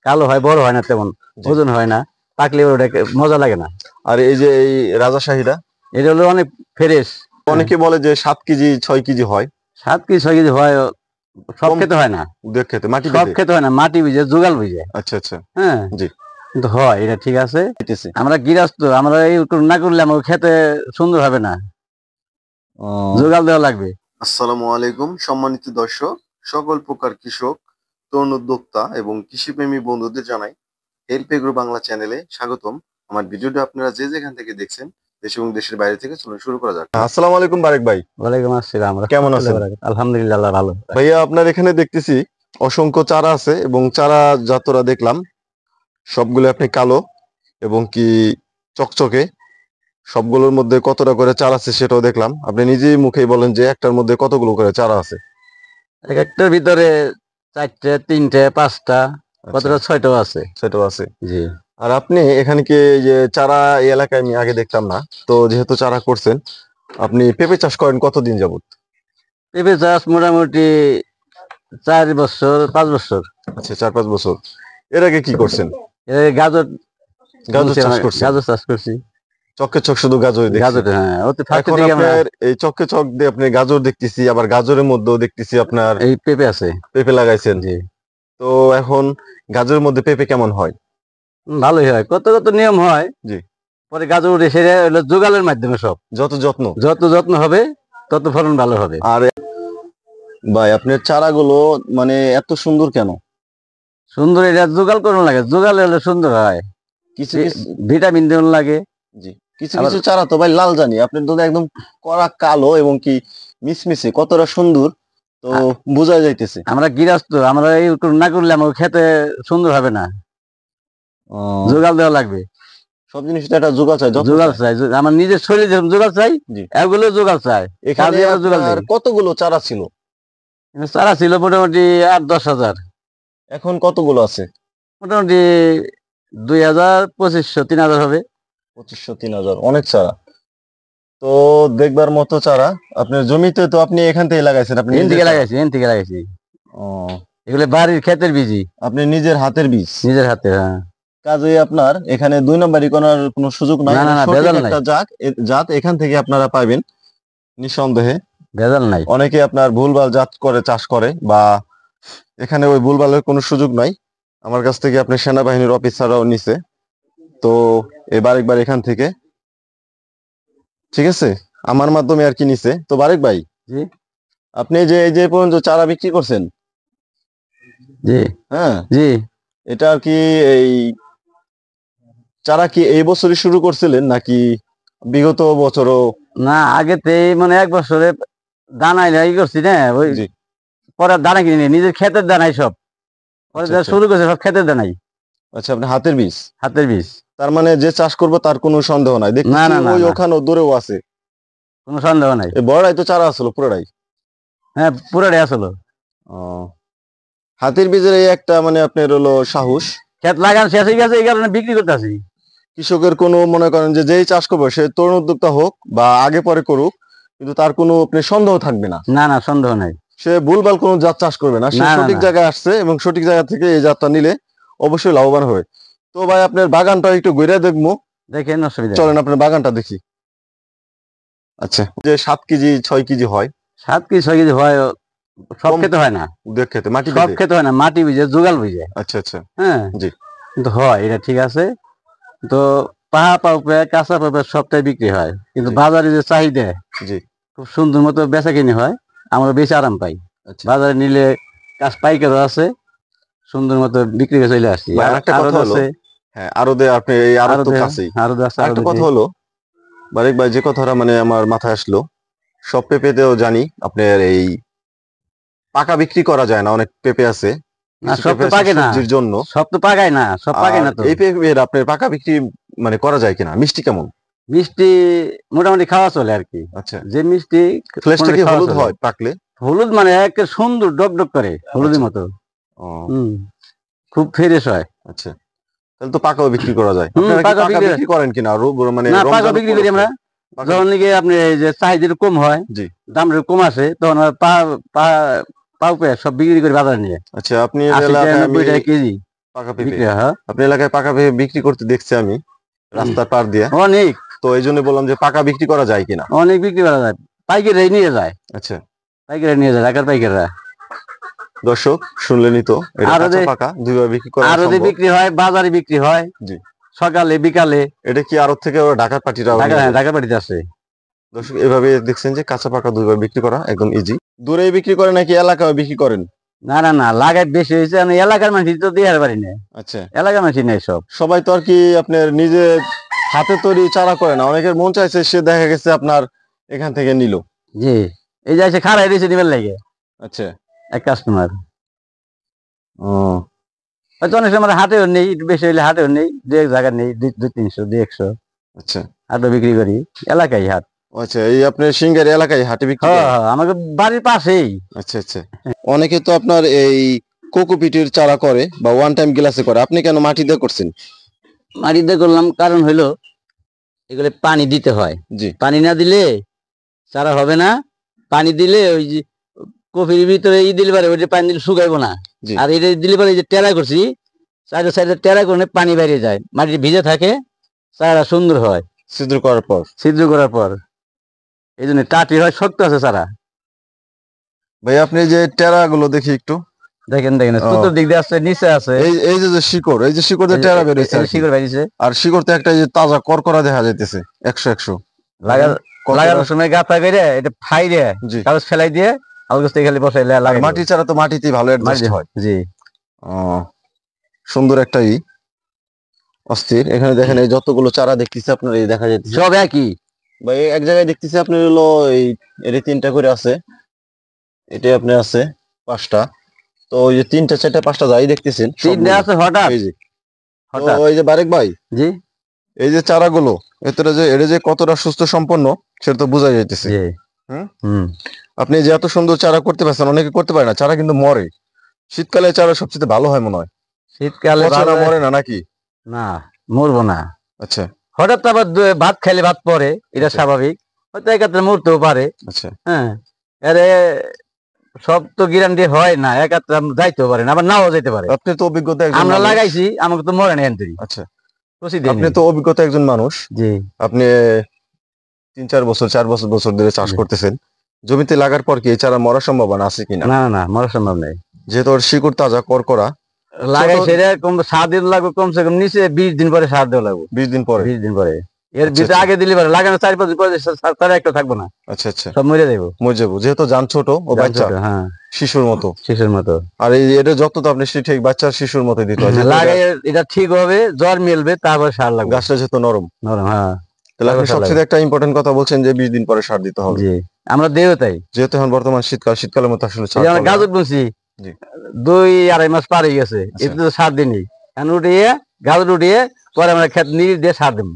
কালো হয়, বড় হয় না, তেমন ওজন হয় না, পাকলে ওটা মজা লাগে না। আর এই যে এই রাজাশাহীটা, এটা হলো অনেক ফ্রেশ। অনেকে বলে যে 7 কেজি 6 কেজি হয়। 7 কেজি 6 কেজি হয়, সব কম খেতে হয় না। খেতে মাটি সব পেতে। খেতে হয় না, মাটি ভিজে জোগাল ভিজে। আচ্ছা আচ্ছা। হ্যাঁ, জি। কিন্তু হয়, এটা ঠিক আছে। দিতেছি। আমরা গৃহস্থ, আমরা এই না করলে আমার খেতে সুন্দর হবে না, জোগাল দেওয়া লাগবে। আসসালামু আলাইকুম সম্মানিত দর্শক, সকল প্রকার কৃষক, তরুণ উদ্যোক্তা এবং কৃষিপ্রেমী বন্ধুদের জানাই হেল্প এগ্রো বাংলা চ্যানেলে স্বাগতম। আমার ভিডিওটা আপনারা যে যেখান থেকে দেখছেন, দেশ এবং দেশের বাইরে থেকে, চলুন শুরু করা যাক। আসসালামু আলাইকুম বারেক ভাই। ওয়ালাইকুম আসসালাম। কেমন আছেন? আলহামদুলিল্লাহ, আল্লাহ ভালো। ভাইয়া, আপনার এখানে দেখতেছি অসংখ্য চারা আছে এবং চারা যতটা দেখলাম সবগুলো আপনি কালো এবং কি চকচকে। সবগুলোর মধ্যে কতটা করে চারা আছে সেটাও দেখলাম। আপনি নিজেই মুখেই বলেন যে একটার মধ্যে কতগুলো করে চারা আছে। এক একটার ভিতরে 4টে 3টে 5টা, কতটা 6টাও আছে। সেটাও আছে। জি। আর আপনি এখানে কি এই যে চারা, এই এলাকায় আমি আগে দেখতাম না, তো যেহেতু চারা করছেন, আপনি পেঁপে চাষ করেন কতদিন যাবত? পেঁপে চাষ মোটামুটি 4 বছর 5 বছর। আচ্ছা, 4-5 বছর। এর আগে কি করছেন? গাজর গাজর চাষ করছেন? গাজর চাষ করছি। চক্কে চক শুধু গাজর দেখছি। গাজর, হ্যাঁ, ওতে ফার্স্টের এখন দিকে আমরা আপনার এই চক্কে চক দিয়ে আপনি গাজর দেখতেছি, আবার গাজরের মধ্যেও দেখতেছি আপনার এই পেঁপে আছে। পেঁপে লাগাইছেন। জি। তো এখন গাজরের মধ্যে পেঁপে কেমন হয়? ভালোই হয়, কত কত নিয়ম হয়। জি। পরে গাজর উঠে সেটা হলো জোগালের মাধ্যমে, সব যত যত্ন, যত যত্ন হবে তত ফলন ভালো হবে। আর ভাই আপনার চারাগুলো মানে এত সুন্দর কেন? সুন্দর, এটা জোগাল করুন লাগে, জোগাল হলে সুন্দর হয়। কিছু কিছু ভিটামিন দেওয়ার লাগে। জি, কিছু কিছু চারা তো ভাই লাল জানি, আপনার তো একদম কড়া কালো এবং কি মিসমিসে, কতটা সুন্দর তো বোঝা যাইতেছে। আমরা গৃহস্থ, আমরা এই না করলে আমার খেতে সুন্দর হবে না, জোগাল দেওয়া লাগবে। সব জিনিস একটা জোগাড় চাই, জোগাল চাই, আমার নিজের শরীরে যেরকম জোগাল চাই, এগুলো জোগাল চাই। এখানে আপনার কতগুলো চারা ছিল? চারা ছিল মোটামুটি 8-10 হাজার। এখন কতগুলো আছে? মোটামুটি 2000, 2500, 3000 হবে। 2500-3000, অনেক চারা তো। দেখবার মতো চারা আপনার জমিতে, তো আপনি এখান থেকে লাগাইছেন? আপনি এখান থেকে লাগাইছি। ও, এগুলো বাড়ির ক্ষেতের বীজই, আপনি নিজের হাতের বীজ? নিজের হাতে, হ্যাঁ। কাজে আপনার এখানে 2 নম্বরই করার কোনো সুযোগ নাই। না, সঠিক একটা জাত এখান থেকে আপনারা পাবেন নিঃসন্দেহে। ভেজাল নাই। অনেকে আপনার ভুলভাল জাত করে চাষ করে, বা এখানে ওই ভুলভালের কোনো সুযোগ নাই। আমার কাছ থেকে আপনি সেনাবাহিনীর অফিসাররাও নিছে, তো এবার একবার এখান থেকে, ঠিক আছে, আমার মাধ্যমে আর কি নিছে। তো বারেক ভাই, জি, আপনি যে এই যে পর্যন্ত চারা বিক্রি করছেন, জি, হ্যাঁ, জি, এটা আর কি এই চারা কি এই বছরই শুরু করছিলেন নাকি বিগত বছরও? না, আগেতেই মানে 1 বছরে দানাই ই করছি না, ওই পরে দানা কিনে নিয়ে নিজের ক্ষেতের দানাই সব। পরে যা শুরু করছে সব ক্ষেতের দানাই। আচ্ছা, আপনি হাতের বীজ? হাতের বীজ। তার মানে যে চাষ করবো তার কোনো সন্দেহ নাই, দেখতেছি ওই ওখানে দূরেও আছে, কোনো সন্দেহ নাই। এই বড়াই তো চারা আসলো পুরোটাই? হ্যাঁ, পুরোটাই আসলো। হাতের বীজের এই একটা মানে আপনার হলো সাহস। ক্ষেত লাগান শেষ হয়ে গেছে, এই কারণে বিক্রি করতে আসি। কৃষকের কোনো মনে করেন যে যেই চাষ করবে সে তরুণ উদ্যোক্তা হোক বা আগে পরে করুক, কিন্তু তার কোনো আপনি সন্দেহ থাকবে না। না, সন্দেহ নাই। সে ভুলভাল কোনো জাত চাষ করবে না, সে সঠিক জায়গায় আসছে এবং সঠিক জায়গা থেকে এই জাতটা নিলে অবশ্যই লাভবান হবে। তো ভাই আপনার বাগানটা একটু ঘুরে দেখবো, দেখেন, অসুবিধা চলেন আপনার বাগানটা দেখি। আচ্ছা, যে 7 কেজি 6 কেজি হয়? 7 কেজি 6 কেজি হয়, সব খেতে হয় না। খেতে মাটি সব খেতে হয় না, মাটি ভিজে জোগাল ভিজে। আচ্ছা আচ্ছা। হ্যাঁ, জি, কিন্তু হয়, এটা ঠিক আছে। তো পাহা পাউপে কাঁচা পাউপে সবটাই বিক্রি হয়, কিন্তু বাজারে যে চাহিদা, জি, খুব সুন্দর মতো বেচা কিনি হয়, আমরা বেশি আরাম পাই। বাজারে নিলে কাজ পাইকারও আছে, সুন্দর মতো বিক্রি করে চলে আসছি। একটা কথা হলো, হ্যাঁ, আরো আপনি এই আরো তো কাছেই একটা কথা হলো বারেক ভাই, যে কথাটা মানে আমার মাথায় আসলো, সব পেঁপেতেও জানি আপনার এই পাকা বিক্রি করা যায় না, অনেক পেঁপে আছে সব তো পাকে না, সবজির জন্য সব তো পাকায় না, সব পাকে না। তো এই পেঁপের আপনার পাকা বিক্রি মানে করা যায় কিনা? মিষ্টি কেমন? মিষ্টি মোটামুটি খাওয়া চলে আর কি। আচ্ছা, যে মিষ্টি ফ্লেশটা কি হলুদ হয় পাকলে? হলুদ মানে এক সুন্দর ডকডক করে, হলুদের মতো। খুব ফ্রেশ হয়। আচ্ছা, তাহলে তো পাকাও বিক্রি করা যায়। আপনারা কি পাকা বিক্রি করেন কিনা? মানে না, পাকা বিক্রি করি আমরা। যখন নাকি আপনি যে চাহিদা কম হয়, জি, দাম কম আসে, তখন পাউপে সব বিক্রি করে বাজারে নিয়ে। আচ্ছা, আপনি 80 টাকা 90 টাকা কেজি। পাকা পেঁপে বিক্রি হয়, হ্যাঁ। আপনার এলাকায় পাকা পেঁপে বিক্রি করতে দেখছি আমি রাস্তার পার দিয়ে। অনেক তো এই জন্য বললাম যে পাকা বিক্রি করা যায় কিনা। অনেক বিক্রি করা যায়, পাইকারি নিয়ে যায়, আচ্ছা পাইকারি নিয়ে যায়, ঢাকার পাইকাররা। দর্শক শুনলেনই তো, এটা আরো কাঁচা যে পাকা দুইভাবে বিক্রি করা আরো যে সম্ভব। বিক্রি হয়, বাজারে বিক্রি হয়, জি। সকালে বিকালে। এটা কি আড়ত থেকে ওরা ঢাকার পাঠিয়ে ঢাকা, হ্যাঁ, ঢাকা বাড়িতে আছে। দর্শক এভাবে দেখছেন যে কাঁচা পাকা দুইভাবে বিক্রি করা একদম ইজি। দূরে বিক্রি করেন নাকি এলাকায় বিক্রি করেন? না না না, লাগাই বেশি হয়েছে, আমি এলাকার মানুষ তো দিয়ে পারি না, আচ্ছা এলাকার মানুষ নেই সব। সবাই তো আর কি আপনার নিজে হাতে তৈরি চারা করে না, অনেকের মন চাইছে সে দেখা গেছে আপনার এখান থেকে নিল। জি, এই যে খারাই দিয়েছে নিবেন লাগে আচ্ছা এক কাস্টমার। ও হয়তো অনেক সময় হাটেও নেই, একটু বেশি হইলে হাটেও নেই, দু এক জায়গা নেই, 200-300, 200 আচ্ছা হাটও বিক্রি করি, এলাকায় হাট। আচ্ছা এই আপনার সিঙ্গার এলাকায় হাটে বিক্রি হ্যাঁ করেন? হ্যাঁ, আমাকে বাড়ির পাশেই। আচ্ছা আচ্ছা অনেকে তো আপনার এই কোকোপিটের চারা করে বা ওয়ান টাইম গ্লাসে করে, আপনি কেন মাটি দিয়ে করছেন? মাটিতে করলাম কারণ হইলো এগুলো পানি দিতে হয়, জি পানি না দিলে চারা হবে না। পানি দিলে ওই যে কফির ভিতরে দিলে পারে, ওই যে পানি দিলে শুকাইবো না। জি আর এটা দিলে পারে, এই যে টেরা করছি, সাইডে সাইডে টেরা করে পানি বেরিয়ে যায়, মাটি ভিজে থাকে, চারা সুন্দর হয় ছিদ্র করার পর। ছিদ্র করার পর। এই জন্য টাটি হয়, শক্ত আছে চারা। ভাই আপনি যে টেরা গুলো দেখি একটু, দেখেন দেখেন, ও। চতুর দিক দিয়ে আছে, নিচে আছে, এই এই যে যে শিকড়, এই যে শিকড় দিয়ে টেরা বেরোইছে আর কি। শিকড় বাইছে। আর শিকড়তে একটা এই যে তাজা করকরা দেখা যাইতেছে 100 করকরা। লাগানোর সময় গাঁথা করে এটা ফাই দিয়ে জি কাগজ ফেলাই দিয়ে আলগোস্তে খালি বসাইলে আর লাগাই মাটি চারা তো মাটিতেই ভালো অ্যাডজাস্ট হয়। জি। ও সুন্দর একটা অস্থির। এখানে দেখেন এই যতগুলো চারা দেখতেছি আপনার এই দেখা যাইতেছে সব একই ভাই, এক জায়গায় দেখতেছি আপনার হলো এই এর 3টা করে আছে, এটা আপনার আছে 5টা। তো ওই যে 3টা 4টা 5টা যাই দেখতেছেন তিনটে সবগুলো। আছে হঠাৎ এই যে তো হঠাৎ। ওই যে বারেক ভাই, জি এই যে চারাগুলো এতটা যে এটা যে কতটা সুস্থ সম্পন্ন সেটা তো বোঝা যাইতেছে। জি। হুম হুম। আপনি যে এত সুন্দর চারা করতে পারছেন, অনেকে করতে পারে না, চারা কিন্তু মরে। শীতকালে চারা সবচেয়ে ভালো হয় মনে হয়, শীতকালে পচে ভালো না হয়। মরে না নাকি? না, মরবো না। আচ্ছা হঠাৎ আবার ভাত খাইলে ভাত পরে, এটা আচ্ছা স্বাভাবিক। হয়তো একাত্রে মরতেও পারে। আচ্ছা হ্যাঁ, আরে সব তো গ্যারান্টি হয় না, একাত্রে যাইতেও পারে না, আবার নাও যেতে পারে। আপনি তো অভিজ্ঞতা একজন আমরা মানুষ। লাগাইছি, আমাকে তো মরে না এনতেরি। আচ্ছা খুশি আপনি দেয়নি। তো অভিজ্ঞতা একজন মানুষ, জি আপনি 3-4 বছর 4 বছর ধরে চাষ জি। করতেছেন, জমিতে লাগার পর কি এই চারা মরার সম্ভাবনা আছে কিনা? না না না, মরা সম্ভব নেই। যেহেতু ওর শিকড় তাজা করকরা, লাগাই ছোট সেটা কম 7 দিন লাগবে, কমসে কম নিচে 20 দিন পরে সার দেওয়া লাগবে। 20 দিন পরে। 20 দিন পরে, এর আচ্ছা, ভিতরে আচ্ছা। আগে দিলে পারে, লাগানো 4-5 দিন পরে সার একটা থাকবো না, আচ্ছা আচ্ছা সব মরে যাবো। মজাবো, যেহেতু যান ছোট ও বাচ্চা হ্যাঁ, শিশুর মতো, শিশুর মতো। আর এই এটা যত তো আপনি ঠিক বাচ্চার শিশুর মতো দিতে হয়, যেহেতু লাগাই এটা ঠিক হবে, জ্বর মিলবে, তারপর সার লাগবে। গাছটা যেহেতু নরম। নরম, হ্যাঁ। তাহলে আপনি তারপর সার সবচেয়ে লাগবে। একটা ইম্পর্টেন্ট কথা বলছেন যে 20 দিন পরে সার দিতে হবে। জি, আমরা দেও তাই। যেহেতু এখন বর্তমান শীতকাল, শীতকালের মতো আসলে এই ছাড় যে আমরা পাবে না। গাজর বুনছি, জি 2-2.5 মাস পার হয়ে গেছে, আচ্ছা। এতে তো সার দিনই। এখন উঠিয়ে গাজর উঠিয়ে পরে আমরা ক্ষেত নিয়ে দিয়ে সার দেবো।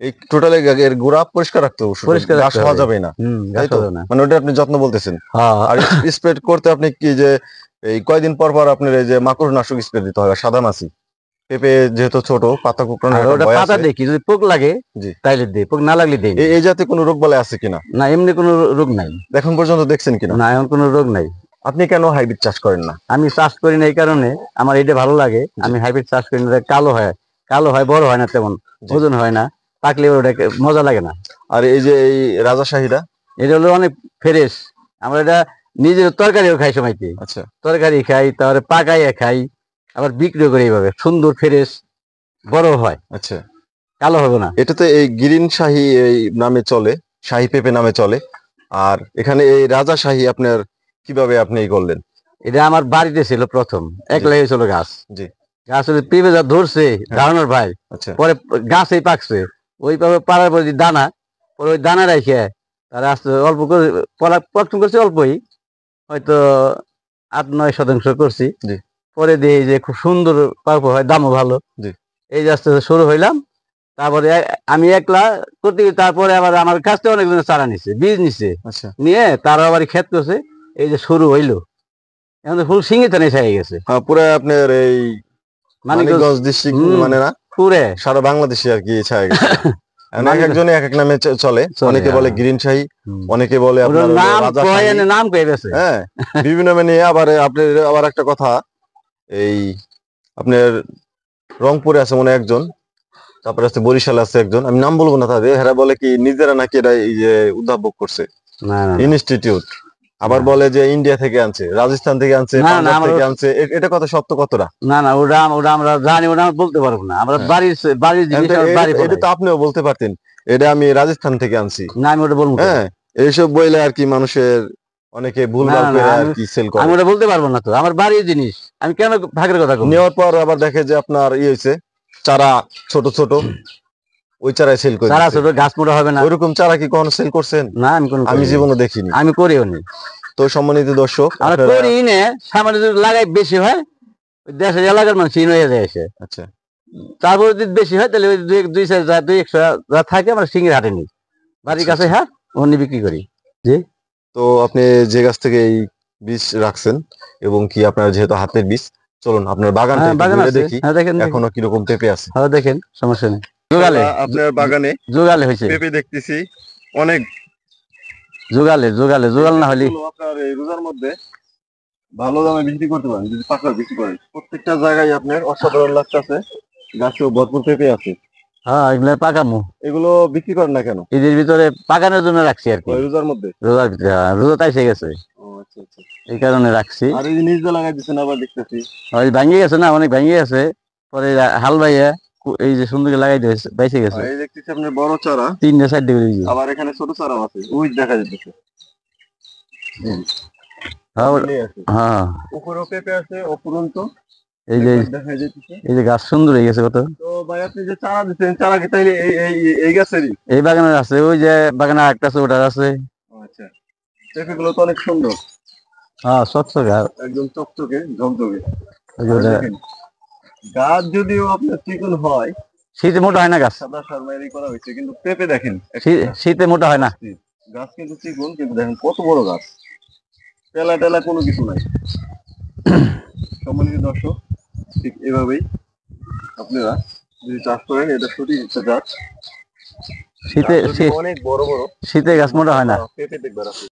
এই টোটালি এর গোড়া পরিষ্কার রাখতে হবে, শুধু পরিষ্কার ঘাস রাখতে হওয়া হবে। যাবে না, গাছ তাই তো? হবে না। মানে ওটা আপনি যত্ন বলতেছেন। হ্যাঁ, আর স্প্রে করতে আপনি কি যে এই কয়দিন পর পর আপনার এই যে মাকড়নাশক স্প্রে দিতে হবে, সাদা মাছি। পেঁপে যেহেতু ছোট, পাতা কুকড়ানোর আর একটা ওটা ভয় পাতা আছে। দেখি, যদি পোক লাগে জি তাইলে দিই, পোক না লাগলে দিই না। এই জাতীয় কোনো রোগ বালাই আছে কিনা না, এমনি কোনো রোগ নাই। এখন পর্যন্ত দেখছেন কিনা? না, এমন কোনো রোগ নাই। আপনি কেন হাইব্রিড চাষ করেন না? আমি চাষ করি না এই কারণে, আমার এটা ভালো লাগে। জি। আমি হাইব্রিড চাষ করি না, কালো হয়, কালো হয়, বড় হয় না, তেমন জি। ওজন হয় না, পাকলে ওটা মজা লাগে না। আর এই যে এই রাজাশাহীরা, এটা হলো অনেক ফ্রেশ। আমরা এটা নিজের তরকারিও খাই, সময়তে আচ্ছা তরকারি খাই, তারপরে পাকাইয়া খাই, আবার বিক্রিও করি। এইভাবে সুন্দর ফ্রেশ বড় হয়, আচ্ছা কালো হবে না। এটা তো এই গ্রিন শাহী এই নামে চলে, শাহী পেঁপে নামে চলে। আর এখানে এই রাজাশাহী আপনার কিভাবে আপনি এই করলেন? এটা আমার বাড়িতে ছিল প্রথম, একলাই হয়েছিল গাছ। জি গাছ হলে পেঁপে যা ধরছে দাঁড়ানোর ভাই, আচ্ছা পরে গাছেই পাকছে। ওইভাবে পাড়ার পর যে দানা, পরে ওই দানা রেখে তারা আস্তে অল্প করে প্রথম করছি, অল্পই, হয়তো 8-9 শতাংশ করছি। জি পরে দিয়ে যে খুব সুন্দর পাল্প হয়, দামও ভালো। জি এই যে আস্তে আস্তে শুরু হইলাম। তারপরে আমি একলা করতে গিয়ে, তারপরে আবার আমার কাছ থেকে অনেকজনের চারা নিছে, বীজ নিছে, আচ্ছা নিয়ে তারা আবার ক্ষেত করছে। এই যে শুরু হইলো, এখন তো ফুল সিঙ্গে টানে হয়ে গেছে। হ্যাঁ পুরো আপনার এই মানিকগঞ্জ ডিস্ট্রিক্ট মানে না, পুরে সারা বাংলাদেশে আর কি ছায়া গেছে। এখন এক মানিকগঞ্জ একজনে এক এক নামে চলে, অনেকে বলে হ্যাঁ। গ্রিন শাহী, অনেকে বলে আপনার হলো নাম রাজাশাহী। নাম কয়ে গেছে। হ্যাঁ বিভিন্ন নামে নিয়ে আবার আপনার আবার একটা কথা, এই আপনার রংপুরে আছে মনে হয় একজন, তারপরে আছে বরিশালে আছে একজন, আমি নাম বলবো না তাদের, এরা বলে কি নিজেরা নাকি এরা এই যে উদ্ভাবক করছে না না ইনস্টিটিউট, আবার না। বলে যে ইন্ডিয়া থেকে আনছে, রাজস্থান থেকে আনছে, না, না, পাঞ্জাব আমার থেকে আনছে, এটা কথা সত্য কতটা? না না ওটা ওটা আমরা জানি, ওটা আমরা বলতে পারবো না, আমরা হ্যাঁ। বাড়ির বাড়ির জিনিস আমার বাড়ি এটা ফলাই। তো আপনিও বলতে পারতেন, এটা আমি রাজস্থান থেকে আনছি। না আমি ওটা বলবো কেন? হ্যাঁ, এইসব বইলে আর কি মানুষের অনেকে না ভুলভাল না না করে আর আমি কি সেল আমি করে। ওটা বলতে পারবো না, তো আমার বাড়ির জিনিস আমি কেন ভাগের কথা বলবো? নেওয়ার পর আবার দেখে যে আপনার হয়েছে চারা ছোট ছোট, ওই চারাই সেল করে চারা দিচ্ছে। ছোট গাছ মোটা হবে না। ওইরকম চারা কি কখনো সেল করছেন? না আমি কোন আমি জীবনে দেখিনি। আমি করিও নি। তো সম্মানিত দর্শক, আমরা আপনারা করি না, সামান্য যদি লাগাই বেশি হয় ওই দেশের এলাকার মানুষ চিন হয়ে যায় এসে। আচ্ছা, তারপরে যদি বেশি হয় তাহলে ওই দুই চার দুই একশো যা থাকে আমরা সিঙ্গির হাটে নিই, বাড়ির আচ্ছা, কাছে হাট ওখানে বিক্রি করি। তো আপনি যে গাছ থেকে এই বীজ রাখছেন এবং কি আপনার যেহেতু হাতের বীজ, চলুন আপনার বাগানটা হ্যাঁ একটু বাগান ঘুরে আছে, দেখি হ্যাঁ দেখেন এখনো কিরকম পেঁপে আছে। হ্যাঁ দেখেন, সমস্যা নেই। যোগালে আপনার বাগানে যোগালে হয়েছে, পেঁপে দেখতেছি অনেক। যোগালে যোগালে যোগাল না হলে এগুলো আপনার এই রোজার মধ্যে ভালো দামে বিক্রি করতে পারেন যদি পাকা বিক্রি করেন। প্রত্যেকটা জায়গায় আপনার অসাধারণ লাগতেছে, গাছেও ভরপুর পেঁপে আছে। হ্যাঁ এগুলো পাকামু, এগুলো বিক্রি করেন না কেন ঈদের ভিতরে পাকানোর জন্য রাখছি আর কি। ওই রোজার মধ্যে? রোজার ভিতরে, হ্যাঁ, রোজা তাই এসে গেছে, ও আচ্ছা আচ্ছা। এই কারণে রাখছি। আর এই যে নিজ দিয়ে লাগাই দিচ্ছেন আবার দেখতেছি। ওই ভাঙিয়ে গেছে না, অনেক ভাঙিয়ে গেছে, পরে হাল বাইয়া এই যে সুন্দর করে লাগাই দিয়েছে, বাইসে গেছে। এই দেখতেছি আপনার বড় চারা, 3-4 করে দিয়েছে। আবার এখানে ছোট চারাও আছে, ওই দেখা যাচ্ছে। হ্যাঁ মিলেই আছে। হ্যাঁ উপরেও পেঁপে আছে অপুরন্ত, এই যে দেখা যাচ্ছে। এই যে গাছ সুন্দর হয়ে গেছে কত। তো ভাই আপনি যে চারা দিচ্ছেন, চারা কি তাইলে এই গাছেরই? এই বাগানের আছে, ওই যে বাগানে একটা আছে ওটার আছে। ও আচ্ছা, পেঁপে গুলো তো অনেক সুন্দর, হ্যাঁ চকচকে একদম চকচকে ঝকঝকে। ওই যে আর ওটা। দেখেন, গাছ যদিও আপনার চিকন হয়, শীতে মোটা হয় না গাছ, সাদা সারমাইরি করা হয়েছে, কিন্তু পেঁপে দেখেন শীতে মোটা হয় না। গাছ কিন্তু চিকন, কিন্তু দেখেন কত বড় গাছ, টেলা টেলা কোনো কিছু নাই। সম্মানিত দর্শক, ঠিক এভাবেই আপনারা যদি চাষ করেন, এটা সঠিক একটা গাছ। শীতে গাছ যদি অনেক বড় বড়, শীতে গাছ মোটা হয় না। পেঁপে দেখবার আছে।